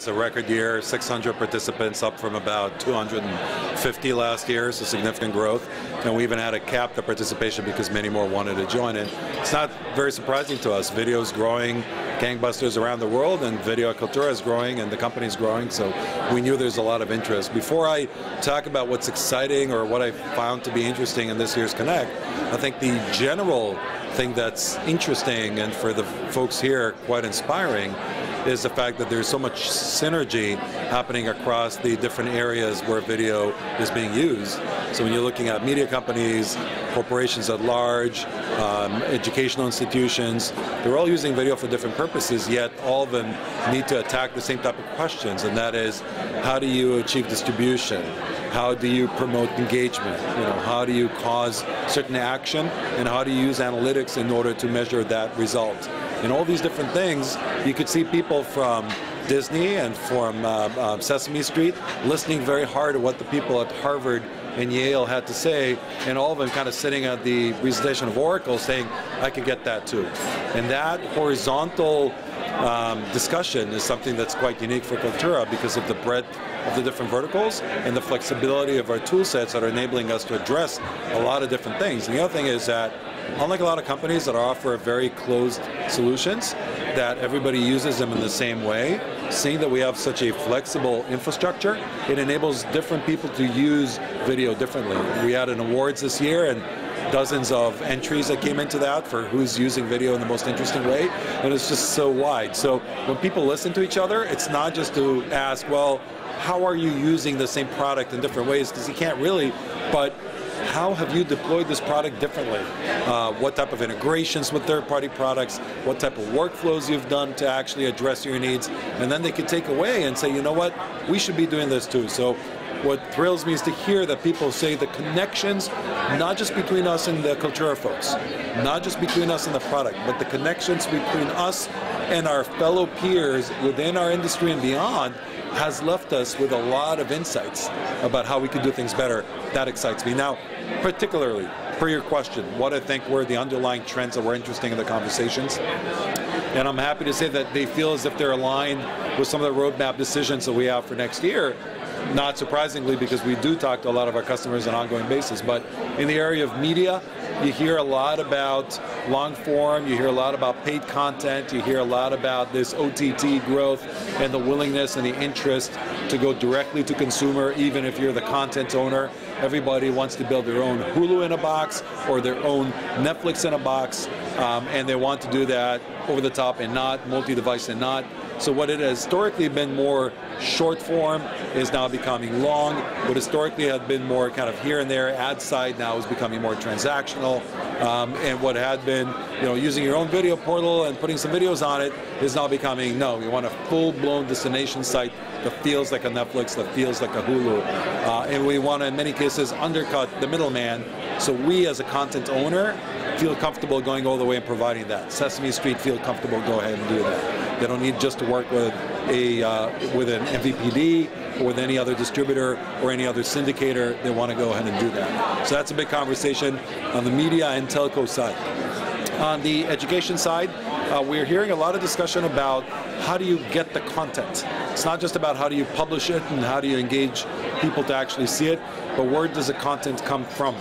It's a record year, 600 participants, up from about 250 last year, so significant growth. And we even had to cap the participation because many more wanted to join. And it's not very surprising to us. Video is growing gangbusters around the world, and video at Kaltura is growing, and the company is growing, so we knew there's a lot of interest. Before I talk about what's exciting or what I found to be interesting in this year's Connect, I think the general thing that's interesting and for the folks here quite inspiring is the fact that there's so much synergy happening across the different areas where video is being used. So when you're looking at media companies, corporations at large, educational institutions, they're all using video for different purposes, yet all of them need to attack the same type of questions, and that is, how do you achieve distribution? How do you promote engagement? How do you cause certain action? And how do you use analytics in order to measure that result? In all these different things, you could see people from Disney and from Sesame Street listening very hard to what the people at Harvard and Yale had to say, and all of them kind of sitting at the presentation of Oracle saying, I could get that too. And that horizontal discussion is something that's quite unique for Kaltura because of the breadth of the different verticals and the flexibility of our tool sets that are enabling us to address a lot of different things. And the other thing is that unlike a lot of companies that offer very closed solutions, that everybody uses them in the same way, seeing that we have such a flexible infrastructure, it enables different people to use video differently. We had an awards this year, and dozens of entries that came into that for who's using video in the most interesting way, and it's just so wide. So when people listen to each other, it's not just to ask, well, how are you using the same product in different ways, because you can't really, but how have you deployed this product differently? What type of integrations with third-party products, what type of workflows you've done to actually address your needs, and then they can take away and say, you know what, we should be doing this too. So what thrills me is to hear that people say the connections, not just between us and the Kaltura folks, not just between us and the product, but the connections between us and our fellow peers within our industry and beyond has left us with a lot of insights about how we can do things better. That excites me. Now, particularly, per your question, what I think were the underlying trends that were interesting in the conversations. And I'm happy to say that they feel as if they're aligned with some of the roadmap decisions that we have for next year. Not surprisingly, because we do talk to a lot of our customers on an ongoing basis. But in the area of media, you hear a lot about long form, you hear a lot about paid content, you hear a lot about this OTT growth and the willingness and the interest to go directly to consumer, even if you're the content owner. Everybody wants to build their own Hulu in a box or their own Netflix in a box, and they want to do that over the top and not multi-device and not. So what it has historically been more short form is now becoming long. What historically had been more kind of here and there ad side now is becoming more transactional. And what had been, using your own video portal and putting some videos on it is now becoming, no, we want a full-blown destination site that feels like a Netflix, that feels like a Hulu. And we want to, in many cases, undercut the middleman. So we, as a content owner, feel comfortable going all the way and providing that. Sesame Street feel comfortable, go ahead and do that. They don't need just to work with with an MVPD or with any other distributor or any other syndicator. They want to go ahead and do that. So that's a big conversation on the media and telco side. On the education side, we're hearing a lot of discussion about how do you get the content. It's not just about how do you publish it and how do you engage people to actually see it, but where does the content come from?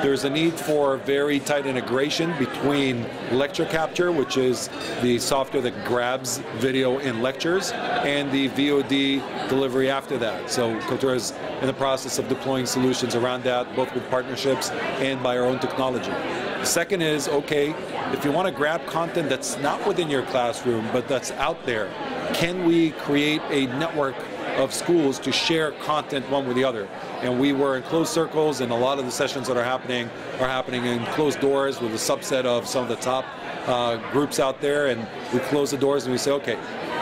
There's a need for very tight integration between lecture capture, which is the software that grabs video in lectures, and the VOD delivery after that. So Kaltura is in the process of deploying solutions around that, both with partnerships and by our own technology. The second is, okay, if you want to grab content that's not within your classroom, but that's out there, can we create a network of schools to share content one with the other? And we were in closed circles, and a lot of the sessions that are happening in closed doors with a subset of some of the top groups out there, and we close the doors and we say, okay,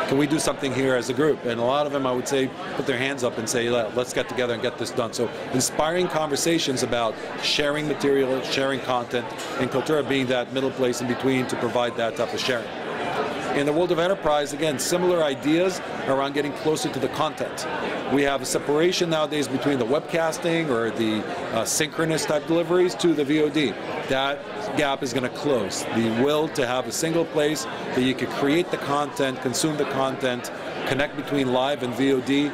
can we do something here as a group? And a lot of them, I would say, put their hands up and say, let's get together and get this done. So inspiring conversations about sharing material, sharing content, and Kaltura being that middle place in between to provide that type of sharing. In the world of enterprise, again, similar ideas around getting closer to the content. We have a separation nowadays between the webcasting or the synchronous type deliveries to the VOD. That gap is going to close. The will to have a single place that you could create the content, consume the content, connect between live and VOD,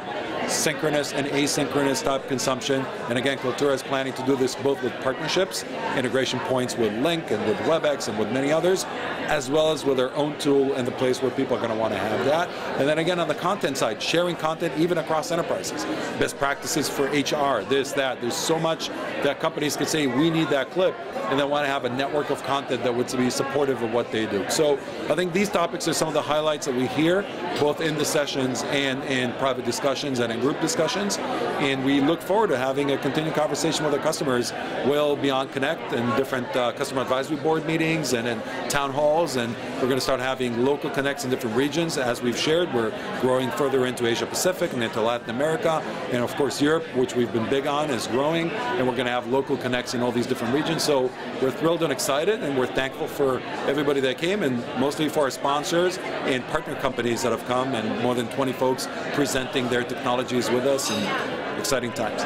synchronous and asynchronous type consumption. And again, Kaltura is planning to do this both with partnerships, integration points with Link and with WebEx and with many others, as well as with our own tool and the place where people are going to want to have that. And then again, on the content side, sharing content even across enterprises. Best practices for HR, this, that. There's so much that companies can say, we need that clip, and they want to have a network of content that would be supportive of what they do. So I think these topics are some of the highlights that we hear, both in the sessions and in private discussions and in group discussions. And we look forward to having a continued conversation with our customers well beyond Connect and different customer advisory board meetings and in town halls. And we're going to start having local connects in different regions. As we've shared, we're growing further into Asia Pacific and into Latin America. And of course, Europe, which we've been big on, is growing. And we're going to have local connects in all these different regions. So we're thrilled and excited, and we're thankful for everybody that came, and mostly for our sponsors and partner companies that have come, and more than 20 folks presenting their technologies with us, and exciting times.